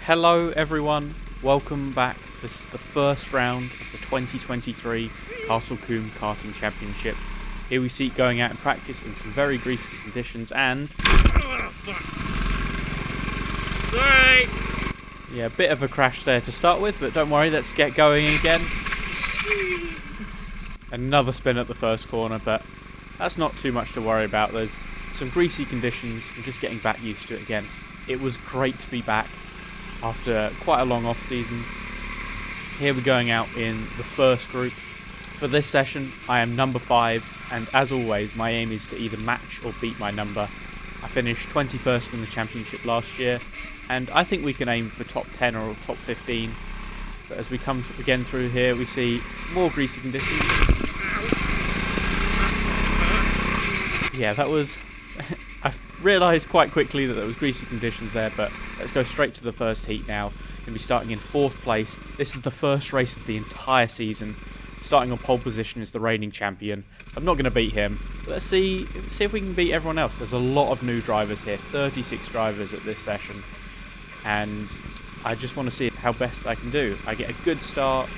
Hello everyone, welcome back. This is the first round of the 2023 Castle Combe Karting Championship. Here we see it going out in practice in some very greasy conditions and... Sorry! Yeah, a bit of a crash there to start with, but don't worry, let's get going again. Another spin at the first corner, but that's not too much to worry about. There's some greasy conditions, I'm just getting back used to it again. It was great to be back after quite a long off season. Here we're going out in the first group. For this session I am number 5, and as always my aim is to either match or beat my number. I finished 21st in the championship last year, and I think we can aim for top 10 or top 15. But as we come again through here we see more greasy conditions. Yeah, that was... I realised quite quickly that there was greasy conditions there, but let's go straight to the first heat now. Going to be starting in 4th place. This is the first race of the entire season. Starting on pole position is the reigning champion, so I'm not going to beat him. But let's see if we can beat everyone else. There's a lot of new drivers here, 36 drivers at this session, and I just want to see how best I can do. I get a good start,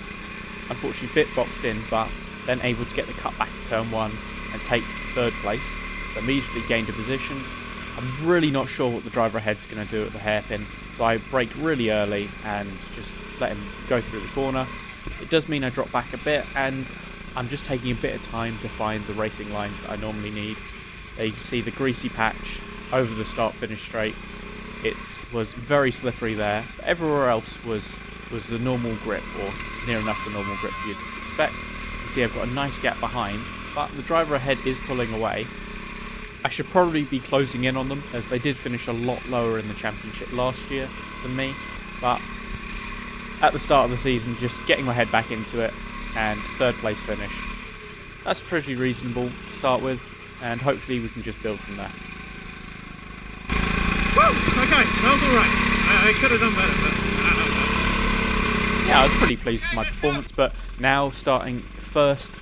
unfortunately bit boxed in, but then able to get the cut back at turn 1 and take 3rd place. So immediately gained a position. I'm really not sure what the driver ahead's going to do at the hairpin, so I braked really early and just let him go through the corner. It does mean I drop back a bit, and I'm just taking a bit of time to find the racing lines that I normally need. There you can see the greasy patch over the start-finish straight. It was very slippery there, but everywhere else was the normal grip, or near enough the normal grip you'd expect. You can see I've got a nice gap behind, but the driver ahead is pulling away. I should probably be closing in on them, as they did finish a lot lower in the championship last year than me, but at the start of the season just getting my head back into it, and 3rd place finish. That's pretty reasonable to start with, and hopefully we can just build from there. Woo! Okay, that was alright. I could have done better, but Yeah, I was pretty pleased with my performance, but now starting first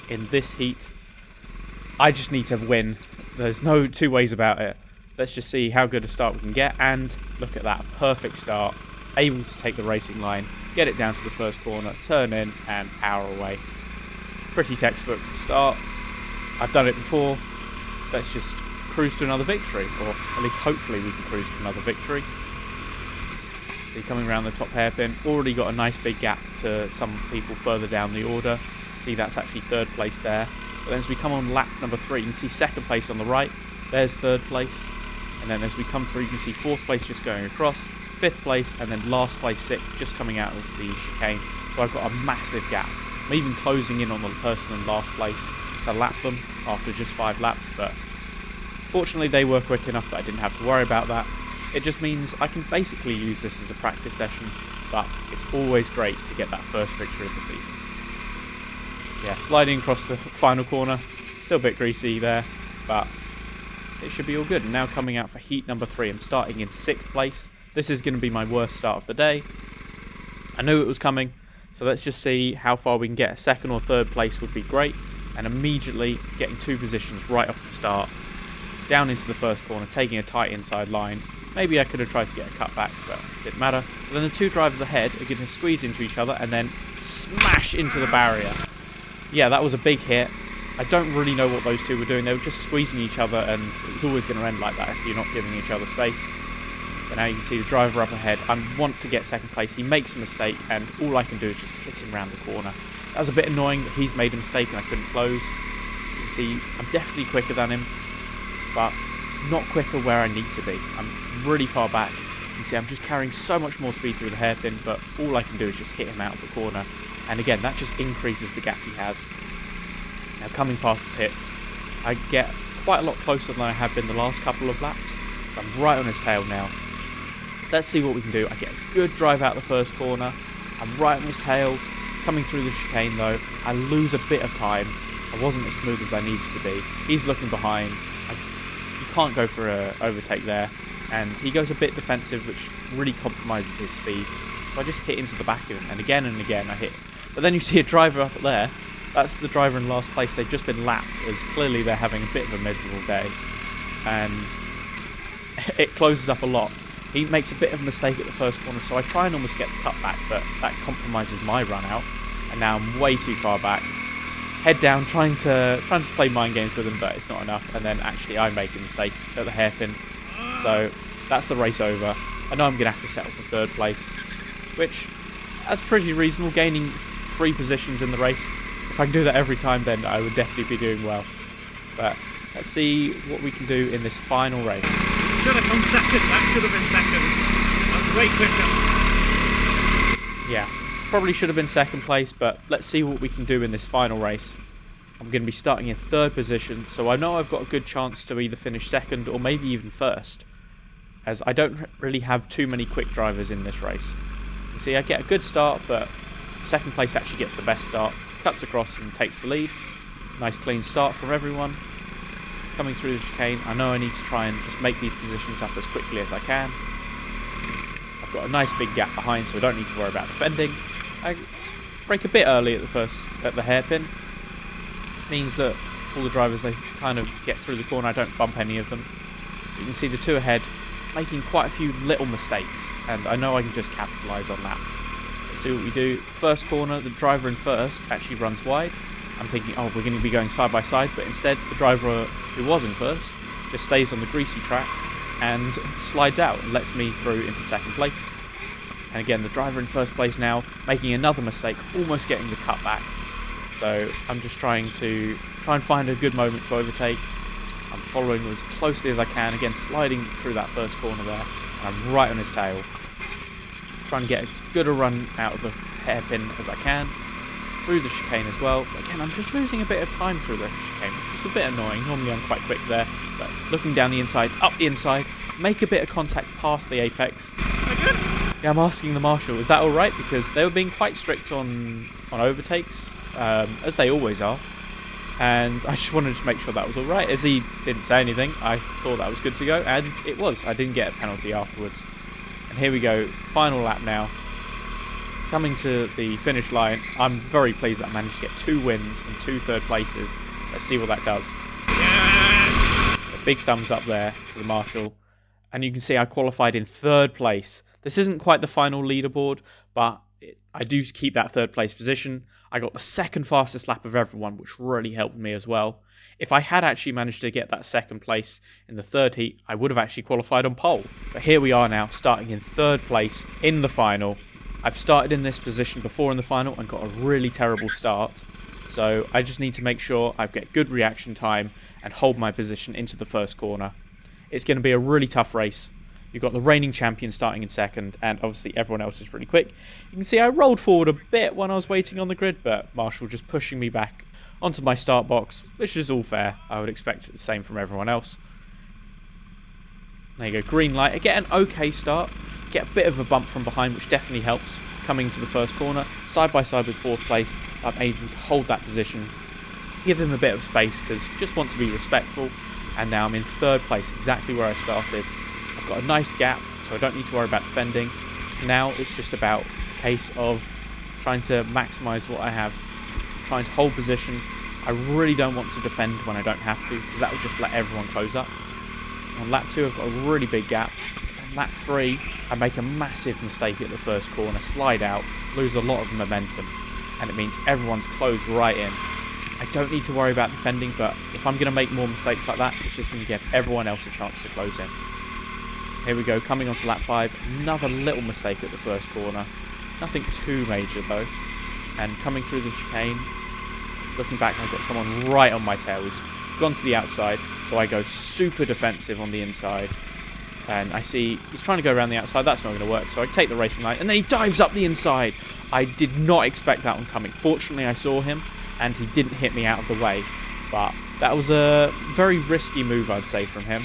in this heat, I just need to win. There's no two ways about it. Let's just see how good a start we can get, and look at that, perfect start. Able to take the racing line, get it down to the first corner, turn in and power away. Pretty textbook start. I've done it before. Let's just cruise to another victory, or at least hopefully we can cruise to another victory. See, coming around the top hairpin, already got a nice big gap to some people further down the order. See, that's actually 3rd place there. But then as we come on lap number 3, you can see 2nd place on the right. There's 3rd place. And then as we come through, you can see 4th place just going across, 5th place, and then last place 6th just coming out of the chicane. So I've got a massive gap. I'm even closing in on the person in last place to lap them after just 5 laps. But fortunately they were quick enough that I didn't have to worry about that. It just means I can basically use this as a practice session, but it's always great to get that first victory of the season. Yeah, sliding across the final corner, still a bit greasy there, but it should be all good. And now coming out for heat number 3, I'm starting in 6th place. This is going to be my worst start of the day. I knew it was coming, so let's just see how far we can get. 2nd or 3rd place would be great, and immediately getting 2 positions right off the start, down into the first corner, taking a tight inside line. Maybe I could have tried to get a cut back, but it didn't matter. But then the 2 drivers ahead are going to squeeze into each other and then smash into the barrier. Yeah, that was a big hit. I don't really know what those 2 were doing. They were just squeezing each other, and it was always going to end like that if you're not giving each other space. But now you can see the driver up ahead. I want to get 2nd place. He makes a mistake, and all I can do is just hit him round the corner. That was a bit annoying that he's made a mistake and I couldn't close. You can see I'm definitely quicker than him, but not quicker where I need to be. I'm really far back. You can see I'm just carrying so much more speed through the hairpin, but all I can do is just hit him out of the corner. And again, that just increases the gap he has. Now coming past the pits, I get quite a lot closer than I have been the last couple of laps. So I'm right on his tail now. Let's see what we can do. I get a good drive out the first corner. I'm right on his tail. Coming through the chicane though, I lose a bit of time. I wasn't as smooth as I needed to be. He's looking behind. You can't go for an overtake there. And he goes a bit defensive, which really compromises his speed. So I just hit into the back of him, and again I hit. But then you see a driver up there. That's the driver in last place. They've just been lapped, as clearly they're having a bit of a miserable day. And it closes up a lot. He makes a bit of a mistake at the first corner, so I try and almost get the cut back, but that compromises my run out, and now I'm way too far back. Head down, trying to play mind games with him, but it's not enough, and then actually I make a mistake at the hairpin. So that's the race over. I know I'm going to have to settle for 3rd place, which that's pretty reasonable, gaining 3 positions in the race. If I can do that every time, then I would definitely be doing well. But let's see what we can do in this final race. Should have come second, that should have been second. That's way quicker. Yeah, probably should have been 2nd place, but let's see what we can do in this final race. I'm going to be starting in 3rd position, so I know I've got a good chance to either finish 2nd or maybe even 1st, as I don't really have too many quick drivers in this race. You see, I get a good start, but 2nd place actually gets the best start, cuts across and takes the lead. Nice clean start from everyone. Coming through the chicane, I know I need to try and just make these positions up as quickly as I can. I've got a nice big gap behind, so I don't need to worry about defending. I brake a bit early at the hairpin. Means that all the drivers, they kind of get through the corner, I don't bump any of them. You can see the 2 ahead making quite a few little mistakes, and I know I can just capitalise on that. Let's see what we do. First corner, the driver in first actually runs wide. I'm thinking, oh, we're going to be going side by side, but instead the driver who was in first just stays on the greasy track and slides out and lets me through into 2nd place. And again, the driver in first place now making another mistake, almost getting the cut back. So I'm just trying and find a good moment to overtake. I'm following as closely as I can, again sliding through that first corner there, and I'm right on his tail. Trying to get as good a run out of the hairpin as I can, through the chicane as well. But again, I'm just losing a bit of time through the chicane, which is a bit annoying. Normally I'm quite quick there, but looking down the inside, up the inside, make a bit of contact past the apex. Yeah, I'm asking the marshal, is that alright? Because they were being quite strict on overtakes, as they always are. And I just wanted to make sure that was alright. As he didn't say anything, I thought that was good to go, and it was. I didn't get a penalty afterwards. And here we go, final lap now. Coming to the finish line, I'm very pleased that I managed to get 2 wins and 2 3rd places. Let's see what that does. A big thumbs up there to the marshal. And you can see I qualified in 3rd place. This isn't quite the final leaderboard, but I do keep that 3rd place position. I got the 2nd fastest lap of everyone, which really helped me as well. If I had actually managed to get that 2nd place in the 3rd heat, I would have actually qualified on pole. But here we are now, starting in 3rd place in the final. I've started in this position before in the final and got a really terrible start. So I just need to make sure I get good reaction time and hold my position into the first corner. It's going to be a really tough race. You've got the reigning champion starting in 2nd, and obviously everyone else is really quick. You can see I rolled forward a bit when I was waiting on the grid, but Marshall just pushing me back onto my start box, which is all fair. I would expect the same from everyone else. There you go, green light. I get an okay start, get a bit of a bump from behind, which definitely helps. Coming to the first corner, side by side with 4th place, I'm able to hold that position, give him a bit of space because just want to be respectful. And now I'm in 3rd place, exactly where I started. I've got a nice gap, so I don't need to worry about defending. Now it's just about a case of trying to maximise what I have, trying to hold position. I really don't want to defend when I don't have to, because that will just let everyone close up. On lap 2 I've got a really big gap. On lap 3 I make a massive mistake at the first corner, slide out, lose a lot of momentum, and it means everyone's closed right in. I don't need to worry about defending, but if I'm going to make more mistakes like that, it's just going to give everyone else a chance to close in. Here we go, coming on to lap 5, another little mistake at the first corner. Nothing too major though. And coming through the chicane, it's looking back, I've got someone right on my tail. He's gone to the outside, so I go super defensive on the inside. And I see he's trying to go around the outside, that's not going to work, so I take the racing line, and then he dives up the inside. I did not expect that one coming. Fortunately I saw him, and he didn't hit me out of the way. But that was a very risky move, I'd say, from him.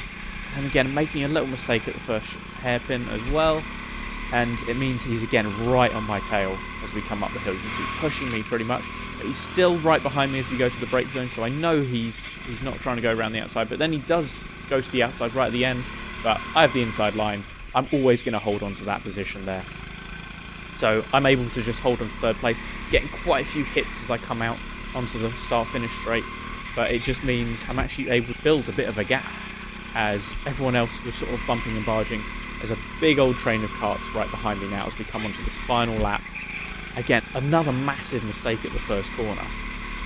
And again, making a little mistake at the first hairpin as well. And it means he's again right on my tail as we come up the hill. You can see pushing me pretty much. But he's still right behind me as we go to the brake zone, so I know he's not trying to go around the outside. But then he does go to the outside right at the end. But I have the inside line. I'm always going to hold on to that position there. So I'm able to just hold on to 3rd place, getting quite a few hits as I come out onto the start-finish straight. But it just means I'm actually able to build a bit of a gap, as everyone else was sort of bumping and barging. There's a big old train of karts right behind me now as we come onto this final lap. Again, another massive mistake at the first corner.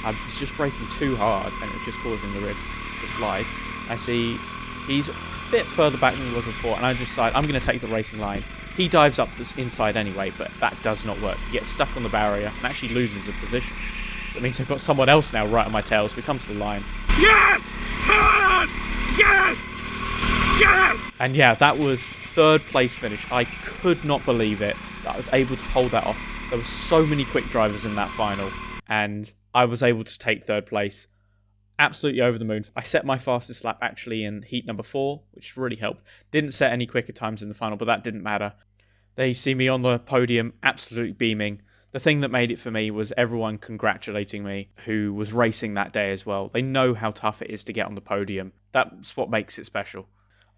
I was just braking too hard and it was just causing the ribs to slide. I see he's a bit further back than he was before, and I decide I'm going to take the racing line. He dives up this inside anyway, but that does not work. He gets stuck on the barrier and actually loses a position. So it means I've got someone else now right on my tail, so we come to the line. Yes! Come on! Yes! Yes! And yeah, that was third place finish. I could not believe it that I was able to hold that off. There were so many quick drivers in that final, and I was able to take third place. Absolutely over the moon. I set my fastest lap actually in heat number 4, which really helped. Didn't set any quicker times in the final, but that didn't matter. They see me on the podium, absolutely beaming. The thing that made it for me was everyone congratulating me who was racing that day as well. They know how tough it is to get on the podium. That's what makes it special.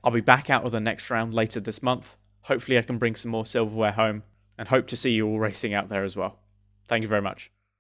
I'll be back out of the next round later this month. Hopefully I can bring some more silverware home, and hope to see you all racing out there as well. Thank you very much.